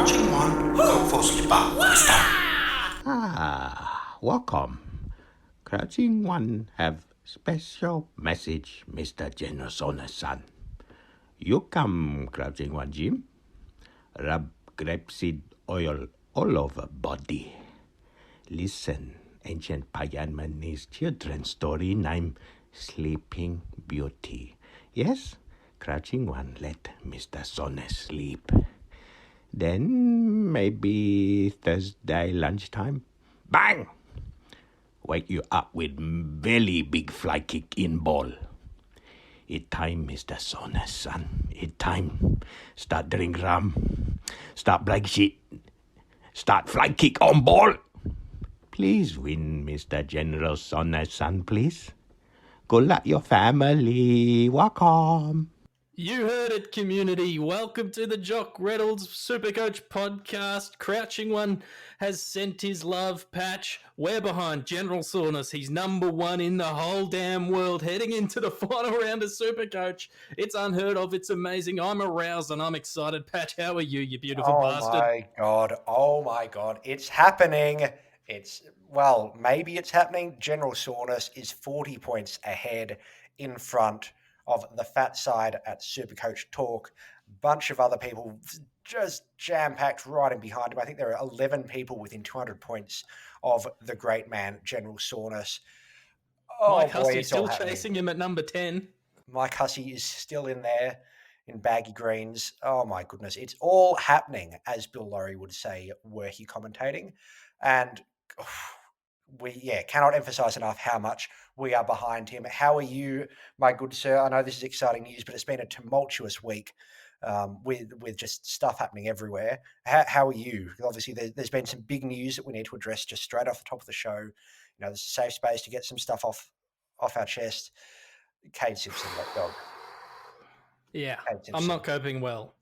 Crouching one, go for slipper, mister. Welcome. Crouching one have special message, Mr. General Soreness son. You come, Crouching one, Jim. Rub grapeseed oil all over body. Listen, ancient Payanmanese children's story named Sleeping Beauty. Yes, Crouching one let Mr. Soreness sleep. Then maybe Thursday lunchtime, bang! Wake you up with very big fly kick in ball. It time, Mr. Soreness, son. It time. Start drink rum. Start black shit. Start fly kick on ball. Please win, Mr. General Soreness, son, please. Good luck, your family. Welcome. You heard it, community. Welcome to the Jock, Reynolds, Supercoach podcast. Crouching one has sent his love patch. We're behind General Soreness. He's number one in the whole damn world, heading into the final round of Supercoach. It's unheard of. It's amazing. I'm aroused and I'm excited. Patch, how are you beautiful bastard? Oh my God. It's happening. Maybe it's happening. General Soreness is 40 points ahead in front of the fat side at Supercoach Talk. Bunch of other people just jam-packed right in behind him. I think there are 11 people within 200 points of the great man, General Soreness. Mike Hussey still chasing him at number 10. Mike Hussey is still in there in baggy greens. Oh my goodness. It's all happening, as Bill Laurie would say, were he commentating. And we cannot emphasize enough how much we are behind him. How are you, my good sir? I know this is exciting news, but it's been a tumultuous week with just stuff happening everywhere. How are you? Obviously, there's been some big news that we need to address just straight off the top of the show. You know, there's a safe space to get some stuff off our chest. Cade Simpson, that dog. Yeah, I'm not coping well.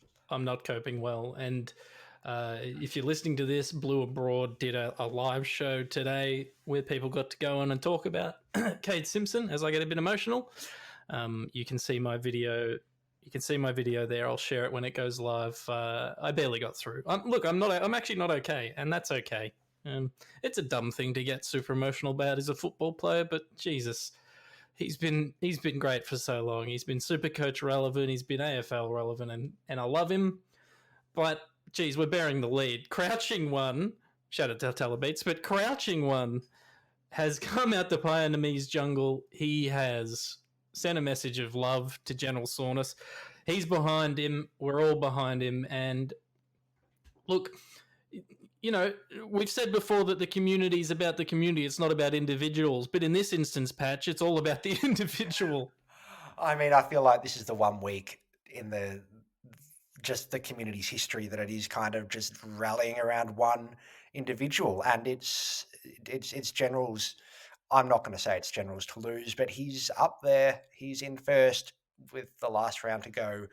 And if you're listening to this, Blue Abroad did a live show today where people got to go on and talk about Cade Simpson. As I get a bit emotional, you can see my video. You can see my video there. I'll share it when it goes live. I barely got through. I'm actually not okay, and that's okay. It's a dumb thing to get super emotional about as a football player, but Jesus, he's been great for so long. He's been Supercoach relevant. He's been AFL relevant, and I love him, but. Geez, we're bearing the lead. Crouching one, shout out to Telebeats, but Crouching one has come out the Pioneer's jungle. He has sent a message of love to General Soreness. He's behind him. We're all behind him. And look, you know, we've said before that the community is about the community. It's not about individuals. But in this instance, Patch, it's all about the individual. I mean, I feel like this is the 1 week in the community's history that it is kind of just rallying around one individual, and it's General's. I'm not going to say it's General's to lose, but he's up there. He's in first with the last round to go.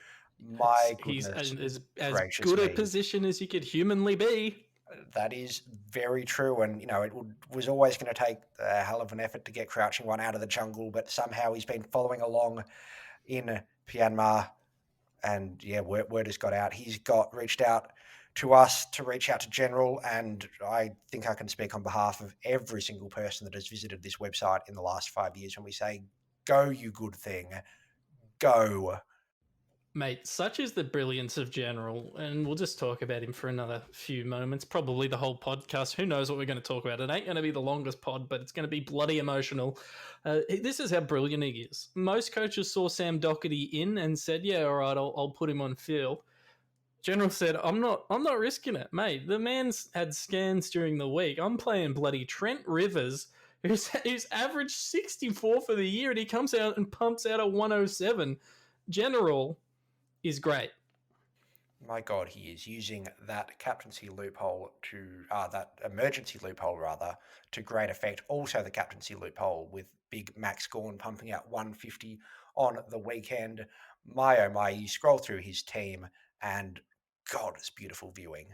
My goodness, he's as good a position as he could humanly be. That is very true, and you know was always going to take a hell of an effort to get Crouching one out of the jungle, but somehow he's been following along in Myanmar. And yeah, word has got out. He's reached out to us to reach out to General, and I think I can speak on behalf of every single person that has visited this website in the last 5 years when we say, go, you good thing, go. Mate, such is the brilliance of General, and we'll just talk about him for another few moments, probably the whole podcast. Who knows what we're going to talk about? It ain't going to be the longest pod, but it's going to be bloody emotional. This is how brilliant he is. Most coaches saw Sam Doherty in and said, yeah, all right, I'll put him on field. General said, I'm not risking it, mate. The man's had scans during the week. I'm playing bloody Trent Rivers, who's averaged 64 for the year, and he comes out and pumps out a 107. General is great. My God, he is using that captaincy loophole that emergency loophole to great effect. Also the captaincy loophole with big Max Gawn pumping out 150 on the weekend. My oh my, you scroll through his team and God, it's beautiful viewing.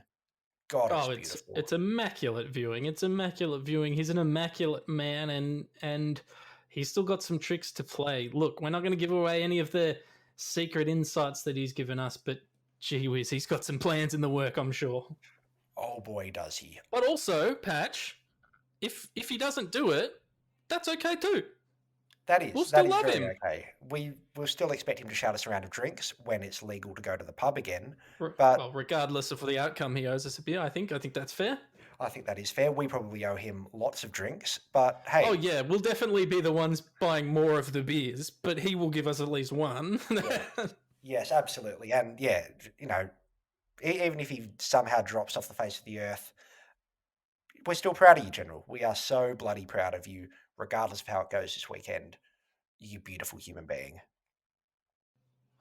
Beautiful. It's immaculate viewing. It's immaculate viewing. He's an immaculate man, and he's still got some tricks to play. Look, we're not going to give away any of the secret insights that he's given us, but gee whiz, he's got some plans in the work, I'm sure. Oh boy, does he. But also, Patch, if he doesn't do it, that's okay too. We'll still love very him. okay. We will still expect him to shout us a round of drinks when it's legal to go to the pub again. But well, regardless of the outcome, he owes us a beer. I think that's fair. I think that is fair. We probably owe him lots of drinks, but hey. Oh yeah, we'll definitely be the ones buying more of the beers, but he will give us at least one. Yeah. Yes, absolutely. And yeah, even if he somehow drops off the face of the earth, we're still proud of you, General. We are so bloody proud of you, regardless of how it goes this weekend. You beautiful human being.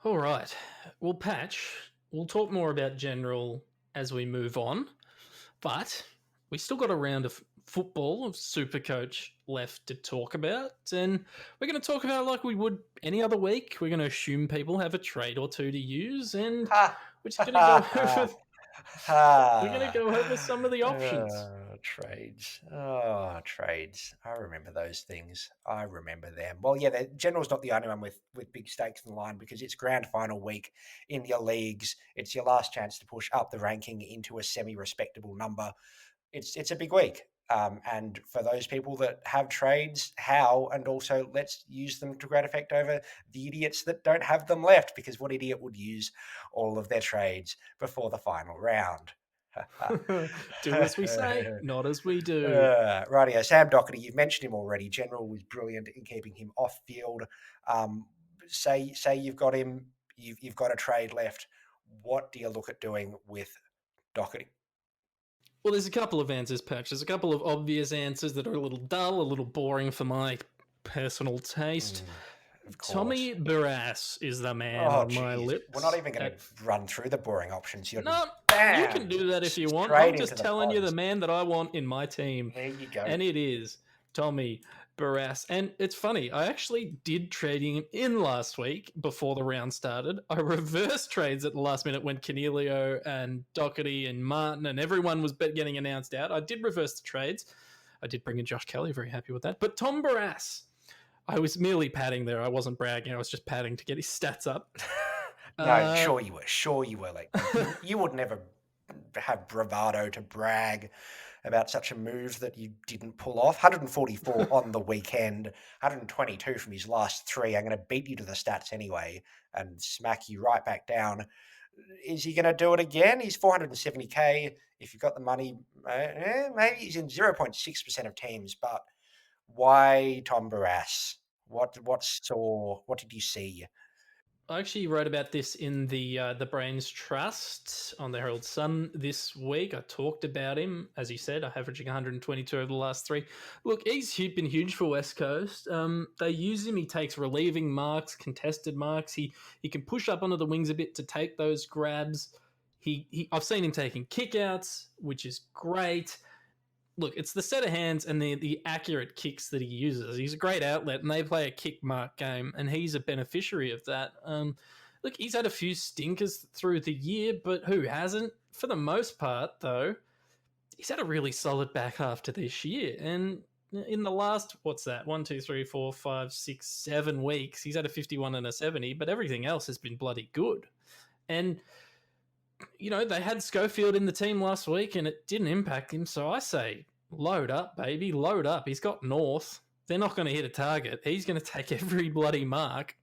All right. Well, Patch, we'll talk more about General as we move on, but we still got a round of football of Supercoach left to talk about, and we're going to talk about it like we would any other week. We're going to assume people have a trade or two to use, and we're just going to go over. We're going to go over some of the options. Trades. Oh, trades. I remember those things. I remember them. Well, yeah, the General's not the only one with big stakes in the line because it's grand final week in your leagues. It's your last chance to push up the ranking into a semi-respectable number. It's a big week. And for those people that have trades, how, and also let's use them to great effect over the idiots that don't have them left, because what idiot would use all of their trades before the final round? Do as we say, not as we do. Rightio, Sam Doherty, you've mentioned him already. General was brilliant in keeping him off field. Say you've got him, you've got a trade left. What do you look at doing with Doherty? Well, there's a couple of answers, Patch. There's a couple of obvious answers that are a little dull, a little boring for my personal taste. Tommy Barras is the man on my lips. We're not even going to run through the boring options. No, you can do that if you want. I'm just telling you the man that I want in my team. There you go. And it is Tommy Barras. And it's funny, I actually did trading him in last week before the round started. I reversed trades at the last minute when Canelio and Doherty and Martin and everyone was getting announced out. I did reverse the trades. I did bring in Josh Kelly, very happy with that. But Tom Barras, I was merely padding there. I wasn't bragging. I was just padding to get his stats up. No, sure you were. Sure you were. Like you would never have bravado to brag about such a move that you didn't pull off. 144 on the weekend, 122 from his last three. I'm going to beat you to the stats anyway and smack you right back down. Is he going to do it again? He's 470k. If you've got the money, maybe he's in 0.6% of teams. But why Tom Barras? What did you see? I actually wrote about this in the Brains Trust on the Herald Sun this week. I talked about him, as you said, averaging 122 over the last three. Look, he's been huge for West Coast. They use him. He takes relieving marks, contested marks. He can push up onto the wings a bit to take those grabs. I've seen him taking kickouts, which is great. Look, it's the set of hands and the accurate kicks that he uses. He's a great outlet, and they play a kick mark game, and he's a beneficiary of that. Look, he's had a few stinkers through the year, but who hasn't? For the most part, though, he's had a really solid back half to this year. And in the last, 1, 2, 3, 4, 5, 6, 7 weeks, he's had a 51 and a 70, but everything else has been bloody good. And they had Schofield in the team last week and it didn't impact him. So I say, load up, baby, load up. He's got North. They're not going to hit a target. He's going to take every bloody mark.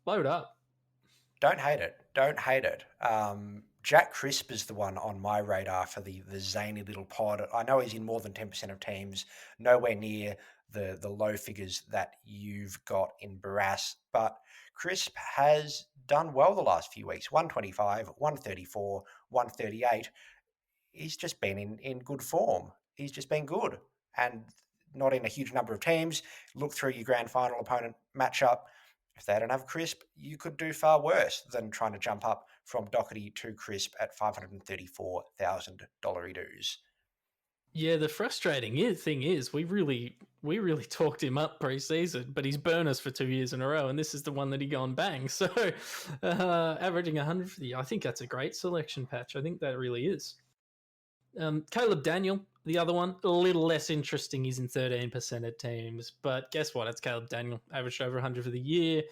Load up. Don't hate it. Don't hate it. Jack Crisp is the one on my radar for the zany little pod. I know he's in more than 10% of teams, nowhere near the low figures that you've got in Barras, but Crisp has done well the last few weeks. 125, 134, 138. He's just been in good form. He's just been good and not in a huge number of teams. Look through your grand final opponent matchup. If they don't have Crisp, you could do far worse than trying to jump up from Doherty to Crisp at $534,000 dues. Yeah, the frustrating thing is we really talked him up pre-season, but he's burned us for 2 years in a row, and this is the one that he gone bang. So averaging 150, I think that's a great selection, Patch. I think that really is. Caleb Daniel, the other one, a little less interesting. He's in 13% of teams, but guess what? It's Caleb Daniel, averaged over 100 for the year,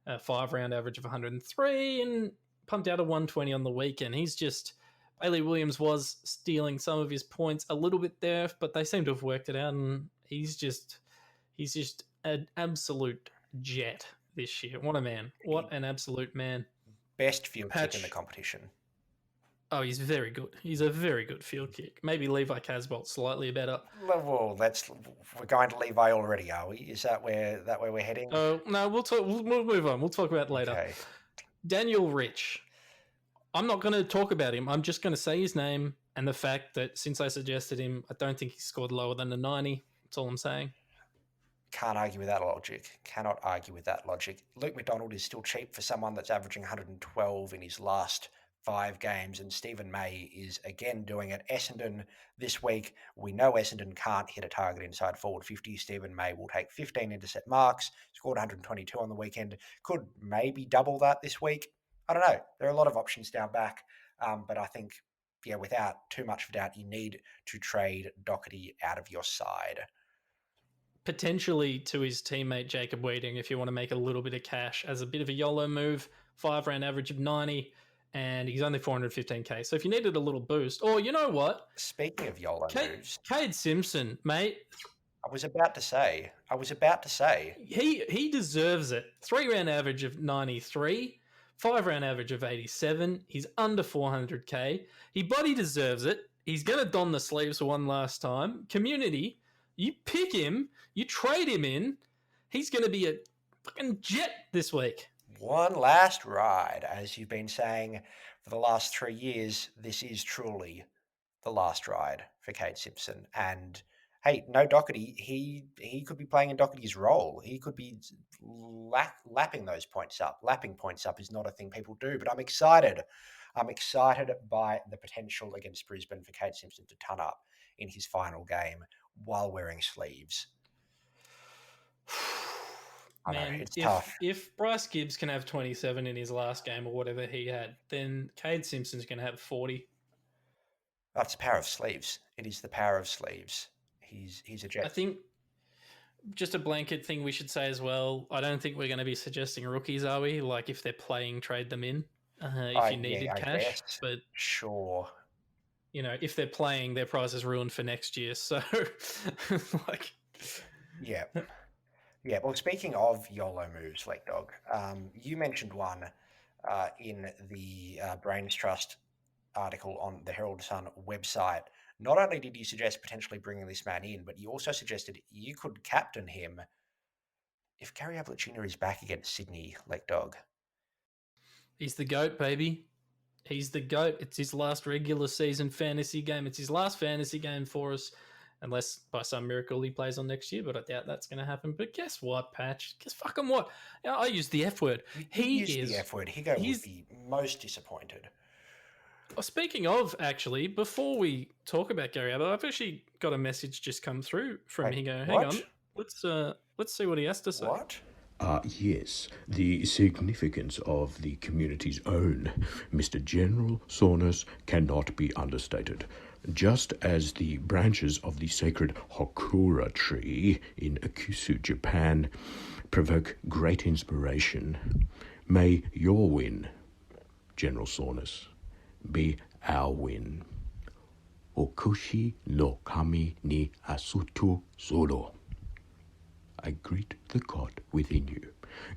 a 5-round average of 103, and pumped out a 120 on the weekend. He's just Bailey Williams was stealing some of his points a little bit there, but they seem to have worked it out, and he's just an absolute jet this year. What a man! What an absolute man! Best field kick in the competition. Oh, he's very good. He's a very good field kick. Maybe Levi Casbolt slightly better. Well, we're going to Levi already, are we? Is that where we're heading? Oh no, we'll talk. We'll move on. We'll talk about it later. Okay. Daniel Rich. I'm not going to talk about him. I'm just going to say his name and the fact that since I suggested him, I don't think he scored lower than a 90. That's all I'm saying. Can't argue with that logic. Cannot argue with that logic. Luke McDonald is still cheap for someone that's averaging 112 in his last 5 games, and Stephen May is again doing it. Essendon this week, we know Essendon can't hit a target inside forward 50. Stephen May will take 15 intercept marks, scored 122 on the weekend, could maybe double that this week. I don't know. There are a lot of options down back, but I think, without too much of a doubt, you need to trade Doherty out of your side. Potentially to his teammate Jacob Weeding if you want to make a little bit of cash as a bit of a YOLO move, 5-round average of 90, and he's only 415k. So if you needed a little boost, or you know what? Speaking of YOLO moves, Cade Simpson, mate. I was about to say. He deserves it. 3-round average of 93. 5-round average of 87. He's under 400k. He bloody deserves it. He's going to don the sleeves for one last time. Community, you pick him, you trade him in. He's going to be a fucking jet this week. One last ride. As you've been saying for the last 3 years, this is truly the last ride for Cade Simpson. And hey, no Doherty. He could be playing in Doherty's role. He could be lapping those points up. Lapping points up is not a thing people do, but I'm excited. I'm excited by the potential against Brisbane for Cade Simpson to ton up in his final game while wearing sleeves. Man, it's tough. If Bryce Gibbs can have 27 in his last game or whatever he had, then Cade Simpson's going to have 40. That's the power of sleeves. It is the power of sleeves. He's a jet. I think just a blanket thing we should say as well, I don't think we're going to be suggesting rookies, are we? Like if they're playing, trade them in if you needed cash. Guess. But sure. You know, if they're playing, their price is ruined for next year. So, like... Yeah. Yeah, well, speaking of YOLO moves, Lake Dog, you mentioned one in the Brains Trust article on the Herald Sun website. Not only did you suggest potentially bringing this man in, but you also suggested you could captain him if Gary Ablett Jr. is back against Sydney, Lake Dog. He's the GOAT, baby. He's the GOAT. It's his last regular season fantasy game. It's his last fantasy game for us. Unless by some miracle he plays on next year, but I doubt that's going to happen. But guess what, Patch? Guess fucking what? I use the F word. He used the F word. Higo would be most disappointed. Well, speaking of, actually, before we talk about Gary Ablett, I've actually got a message just come through from Higo. Hang on. Let's see what he has to say. What? Yes, the significance of the community's own Mr. General Soreness cannot be understated. Just as the branches of the sacred Hokura tree in Akusu, Japan, provoke great inspiration, may your win, General Soreness, be our win. Okushi no kami ni asutu soro. I greet the God within you.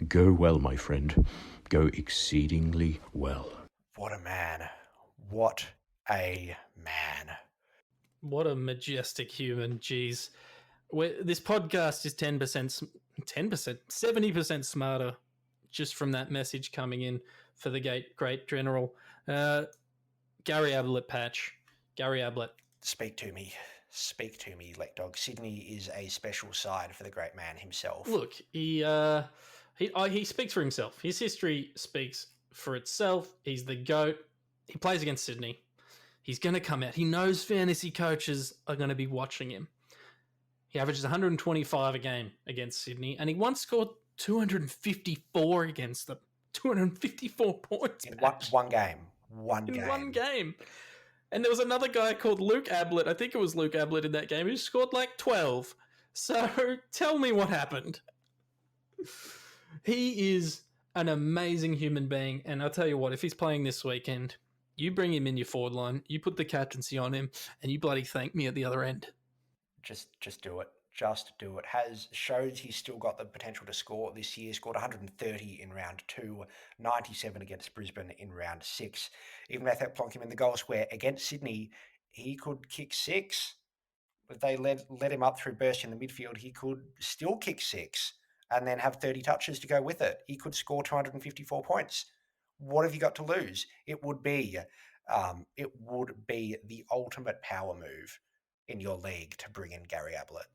Go well, my friend. Go exceedingly well. What a man. What a man. What a majestic human. Jeez. This podcast is 70% smarter just from that message coming in for the great general. Gary Ablett, Patch. Gary Ablett. Speak to me, Lake Dog. Sydney is a special side for the great man himself. Look, he speaks for himself. His history speaks for itself. He's the GOAT. He plays against Sydney. He's going to come out. He knows fantasy coaches are going to be watching him. He averages 125 a game against Sydney, and he once scored 254 against them. 254 points. In one game. One game. And there was another guy called Luke Ablett. I think it was Luke Ablett in that game who scored like 12. So tell me what happened. He is an amazing human being. And I'll tell you what, if he's playing this weekend, you bring him in your forward line, you put the captaincy on him, and you bloody thank me at the other end. Just do it. Just do it. Shows he's still got the potential to score this year. Scored 130 in round 2, 97 against Brisbane in round 6. Even without plonking him in the goal square against Sydney, he could kick 6. If they let him up through burst in the midfield, he could still kick 6 and then have 30 touches to go with it. He could score 254 points. What have you got to lose? It would be the ultimate power move in your league to bring in Gary Ablett.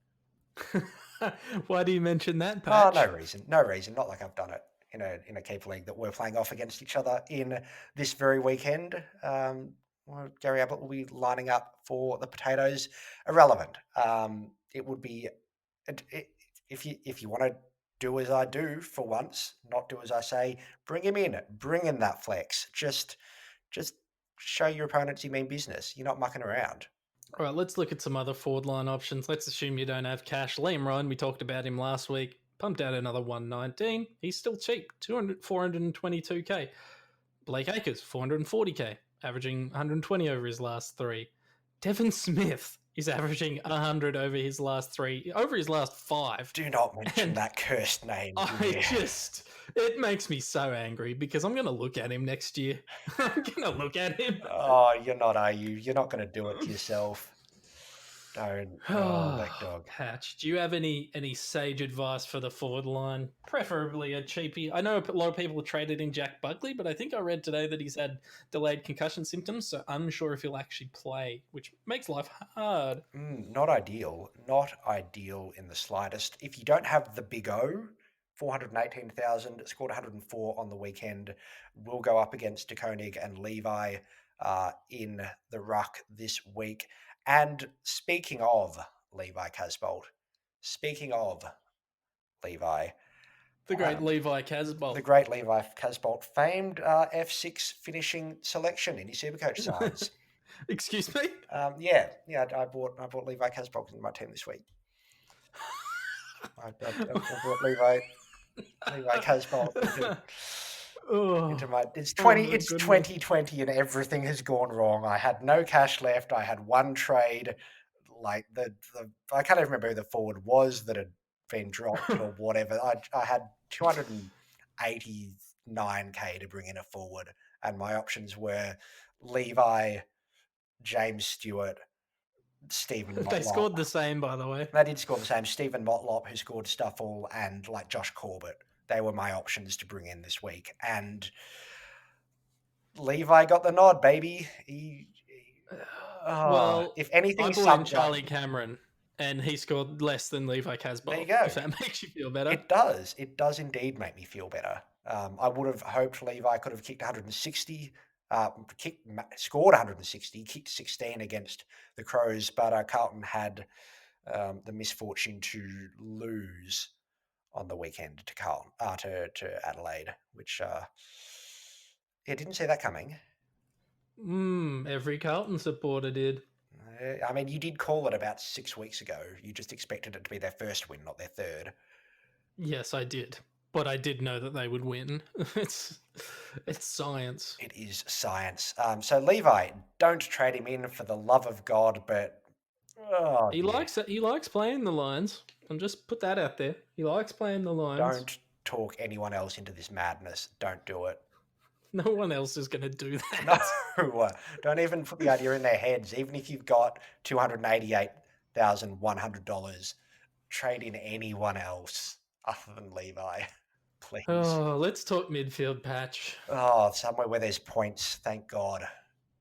Why do you mention that, Patch? Oh, no reason. Not like I've done it in a keeper league that we're playing off against each other in this very weekend. Gary Ablett will be lining up for the potatoes. Irrelevant. It would be if you want to do as I do for once, not do as I say. Bring him in. Bring in that flex. Just show your opponents you mean business. You're not mucking around. All right, let's look at some other forward line options. Let's assume you don't have cash. Liam Ryan, we talked about him last week. Pumped out another 119. He's still cheap, 422k. Blake Acres, 440k, averaging 120 over his last 3. Devon Smith is averaging 100 over his last 5. Do not mention that cursed name. It makes me so angry because I'm going to look at him next year. I'm going to look at him. Oh, you're not, are you? You're not going to do it to yourself. Don't. Oh, that dog. Patch, do you have any sage advice for the forward line? Preferably a cheapie. I know a lot of people have traded in Jack Buckley, but I think I read today that he's had delayed concussion symptoms, so I'm unsure if he'll actually play, which makes life hard. Not ideal. Not ideal in the slightest. If you don't have the big O, 418,000, scored 104 on the weekend, will go up against De Koning and Levi in the ruck this week. And speaking of Levi Casbolt, the great Levi Casbolt. The great Levi Casbolt, famed F6 finishing selection in his Supercoach sides. Excuse me? Yeah. I bought Levi Casbolt into my team this week. I brought Levi Casbolt into my. It's 2020 and everything has gone wrong. I had no cash left. I had one trade. Like I can't even remember who the forward was that had been dropped or whatever. I had 289k to bring in a forward, and my options were Levi, James Stewart, Stephen Motlop. They scored the same, by the way. They did score the same. Stephen Motlop, who scored Stuffle, and like Josh Corbett. They were my options to bring in this week. And Levi got the nod, baby. Well, if anything, I brought in Charlie Cameron, and he scored less than Levi Casbolt. There you go. If that makes you feel better. It does. It does indeed make me feel better. I would have hoped Levi could have kicked 160, scored 160, kicked 16 against the Crows, but Carlton had the misfortune to lose on the weekend to Adelaide, which didn't see that coming. Every Carlton supporter did. I mean, you did call it about 6 weeks ago. You just expected it to be their first win, not their third. Yes, I did. But I did know that they would win. It's science. It is science. So Levi, don't trade him in for the love of God, but he likes playing the Lions. I'll just put that out there. He likes playing the Lions. Don't talk anyone else into this madness. Don't do it. No one else is going to do that. No, don't even put the idea in their heads. Even if you've got $288,100, trade in anyone else other than Levi, please. Oh, let's talk midfield, Patch. Oh, somewhere where there's points, thank God.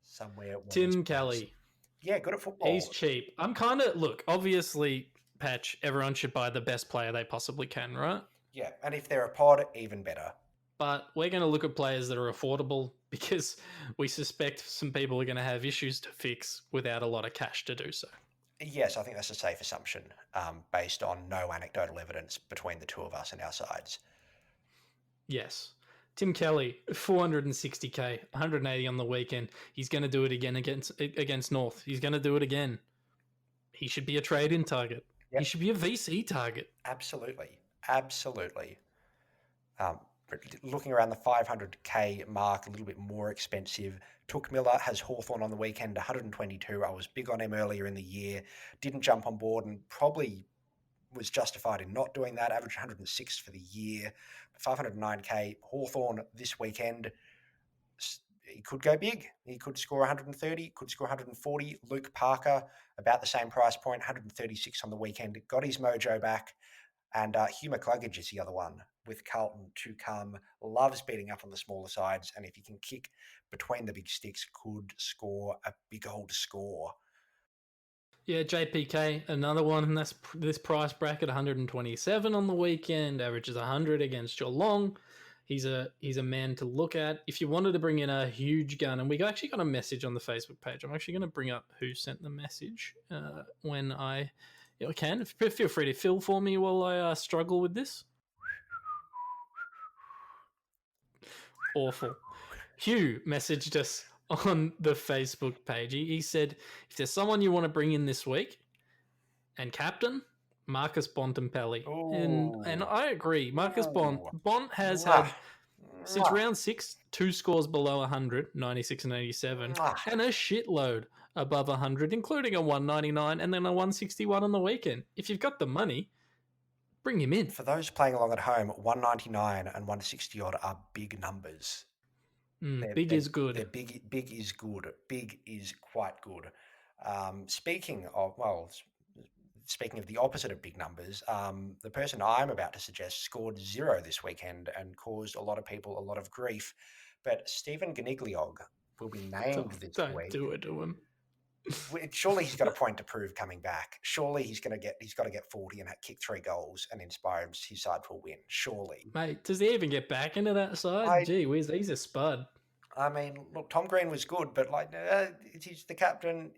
Somewhere. Tim Kelly. Yeah, good at football. He's cheap. Obviously, Patch, everyone should buy the best player they possibly can, right? Yeah, and if they're a pod, even better. But we're going to look at players that are affordable because we suspect some people are going to have issues to fix without a lot of cash to do so. Yes, I think that's a safe assumption based on no anecdotal evidence between the two of us and our sides. Yes. Tim Kelly, 460k, 180 on the weekend. He's going to do it again against North. He's going to do it again. He should be a trade-in target. Yep. He should be a VC target. Absolutely. looking around the 500k mark, a little bit more expensive. Took Miller has Hawthorn on the weekend, 122. I was big on him earlier in the year. Didn't jump on board and probably was justified in not doing that. Average 106 for the year. 509k Hawthorn this weekend. He could go big. He could score 130, could score 140. Luke Parker, about the same price point, 136 on the weekend. Got his mojo back. And Hugh McCluggage is the other one with Carlton to come. Loves beating up on the smaller sides. And if he can kick between the big sticks, could score a big old score. Yeah, JPK, another one in this price bracket, 127 on the weekend, averages 100 against Geelong. He's a man to look at. If you wanted to bring in a huge gun, and we actually got a message on the Facebook page. I'm actually going to bring up who sent the message when I can. Feel free to fill for me while I struggle with this. Awful. Hugh messaged us on the Facebook page. He said, if there's someone you want to bring in this week, and captain, Marcus Bontempelli. And I agree. Marcus Bont has had, since round 6, 2 scores below 100, 96 and 87, and a shitload above 100, including a 199 and then a 161 on the weekend. If you've got the money, bring him in. For those playing along at home, 199 and 160 odd are big numbers. Big is good. Big is good. Big is quite good. Speaking of the opposite of big numbers, the person I'm about to suggest scored 0 this weekend and caused a lot of people a lot of grief. But Stephen Gnigliog will be named this week. Don't do it to him. Surely he's got a point to prove coming back. Surely he's got to get 40 and kick 3 goals and inspire his side to a win. Surely, mate. Does he even get back into that side? Gee whiz, he's a spud. I mean, look, Tom Green was good, but he's the captain.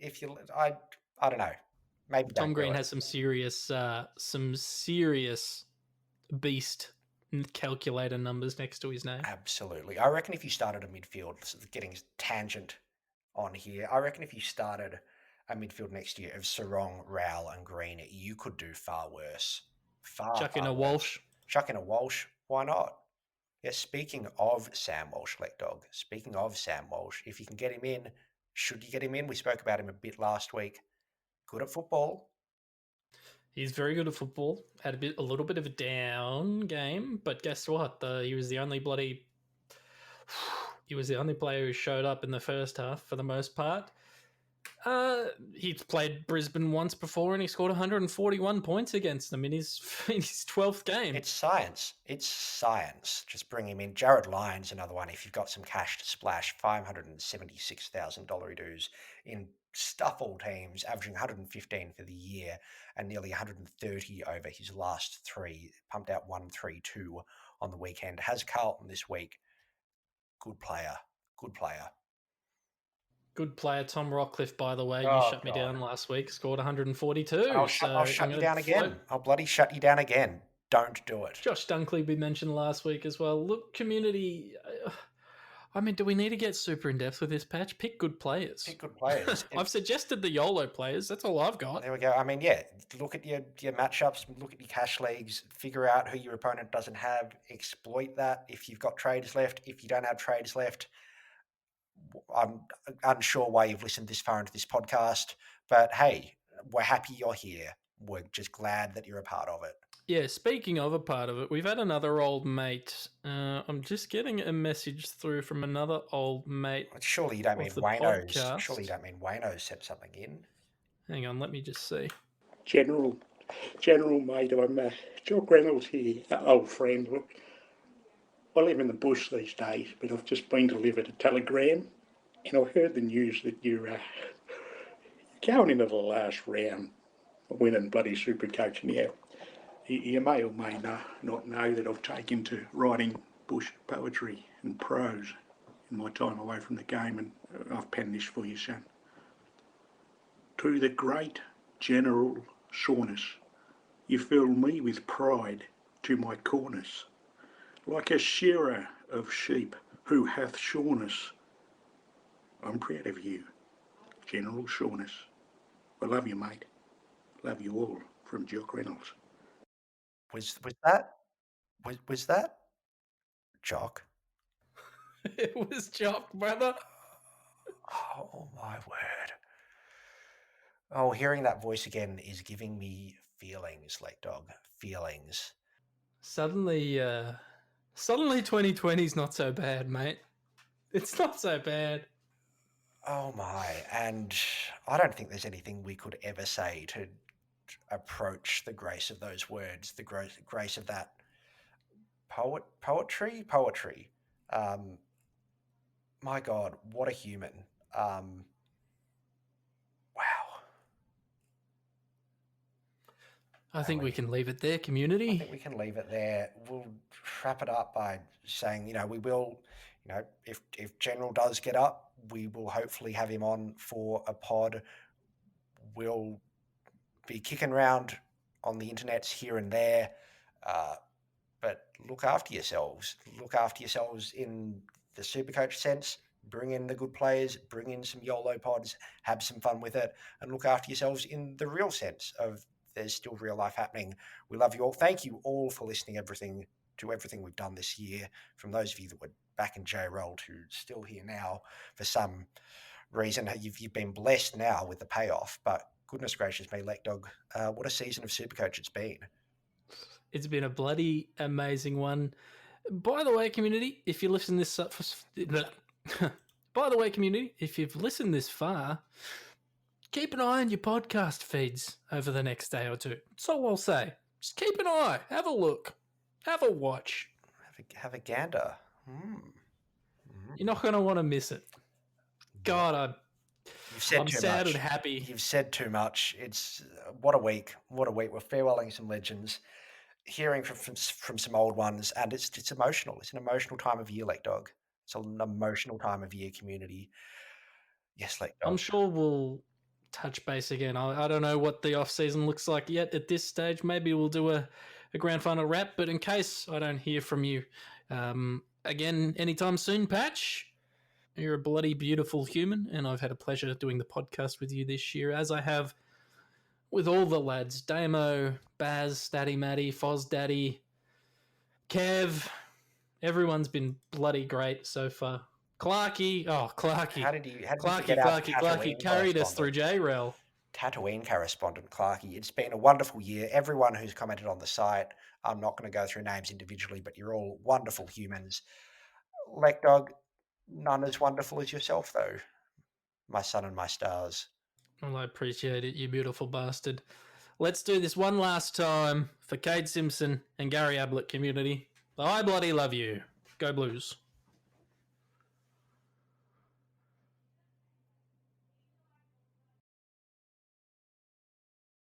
I don't know. Maybe Tom Green has some serious beast calculator numbers next to his name. Absolutely. I reckon if you started a midfield, getting tangent on here, I reckon if you started a midfield next year of Sarong, Rowell and Green, you could do far worse. Chuck in a Walsh. Chuck in a Walsh. Why not? Yeah, speaking of Sam Walsh, Dog. Speaking of Sam Walsh, if you can get him in, should you get him in? We spoke about him a bit last week. Good at football. He's very good at football. Had a little bit of a down game, but guess what? He was the only player who showed up in the first half for the most part. He's played Brisbane once before and he scored 141 points against them in his 12th game. It's science. Just bring him in. Jared Lyons, another one. If you've got some cash to splash, $576,000 dues in stuff all teams, averaging 115 for the year and nearly 130 over his last 3. Pumped out 132 on the weekend. Has Carlton this week. Good player. Good player, Tom Rockcliffe, by the way. You shut me down last week. Scored 142. I'll shut you down again. I'll bloody shut you down again. Don't do it. Josh Dunkley we mentioned last week as well. Look, community... I mean, do we need to get super in-depth with this patch? Pick good players. I've suggested the YOLO players. That's all I've got. There we go. I mean, yeah, look at your matchups, look at your cash leagues, figure out who your opponent doesn't have, exploit that if you've got traders left. If you don't have traders left, I'm unsure why you've listened this far into this podcast, but hey, we're happy you're here. We're just glad that you're a part of it. Yeah, speaking of a part of it, we've had another old mate. I'm just getting a message through from another old mate. Surely you don't mean Wayno's. Surely you don't mean Wayno's sent something in. Hang on, let me just see. General mate, I'm Jock Reynolds here, old friend. Look, I live in the bush these days, but I've just been delivered a telegram, and I heard the news that you're going into the last round, winning bloody Supercoach now. You may or may not know that I've taken to writing bush poetry and prose in my time away from the game, and I've penned this for you, son. To the great General Soreness, you fill me with pride to my cornice, like a shearer of sheep who hath shorn us. I'm proud of you, General Soreness. I love you, mate. Love you all, from Jock Reynolds. Was that Jock? It was Jock, brother. Oh, my word. Oh, hearing that voice again is giving me feelings, Lake Dog. Feelings. Suddenly 2020 is not so bad, mate. It's not so bad. Oh, my. And I don't think there's anything we could ever say to approach the grace of those words, the grace of that poetry. My God, what a human. Wow. I think we can leave it there, community. I think we can leave it there. We'll wrap it up by saying, we will, if General does get up, we will hopefully have him on for a pod. We'll be kicking around on the internets here and there, but look after yourselves. Look after yourselves in the Supercoach sense. Bring in the good players, bring in some YOLO pods, have some fun with it, and look after yourselves in the real sense of there's still real life happening. We love you all. Thank you all for listening to everything we've done this year. From those of you that were back in J-Roll to still here now for some reason, you've been blessed now with the payoff. But goodness gracious me, Lake Dog, what a season of Supercoach it's been. It's been a bloody amazing one. By the way, community, if you listen this by the way, community, if you've listened this far, keep an eye on your podcast feeds over the next day or two. That's all I'll say. Just keep an eye, have a look, have a watch. Have a gander. You're not going to want to miss it. God, I'm sad and happy. You've said too much. It's what a week. What a week. We're farewelling some legends, hearing from some old ones, and it's emotional. It's an emotional time of year, Lake Dog. It's an emotional time of year, community. Yes, Lake Dog. I'm sure we'll touch base again. I don't know what the off season looks like yet at this stage. Maybe we'll do a grand final wrap, but in case I don't hear from you again anytime soon, Patch, you're a bloody beautiful human, and I've had a pleasure doing the podcast with you this year, as I have with all the lads. Damo, Baz, Daddy Matty, Foz Daddy, Kev. Everyone's been bloody great so far. Clarky. Clarky carried us through J-Rail. Tatooine correspondent Clarky. It's been a wonderful year. Everyone who's commented on the site, I'm not going to go through names individually, but you're all wonderful humans. Lake Dog, none as wonderful as yourself, though. My sun and my stars. Well, I appreciate it, you beautiful bastard. Let's do this one last time for Cade Simpson and Gary Ablett, community. I bloody love you. Go Blues.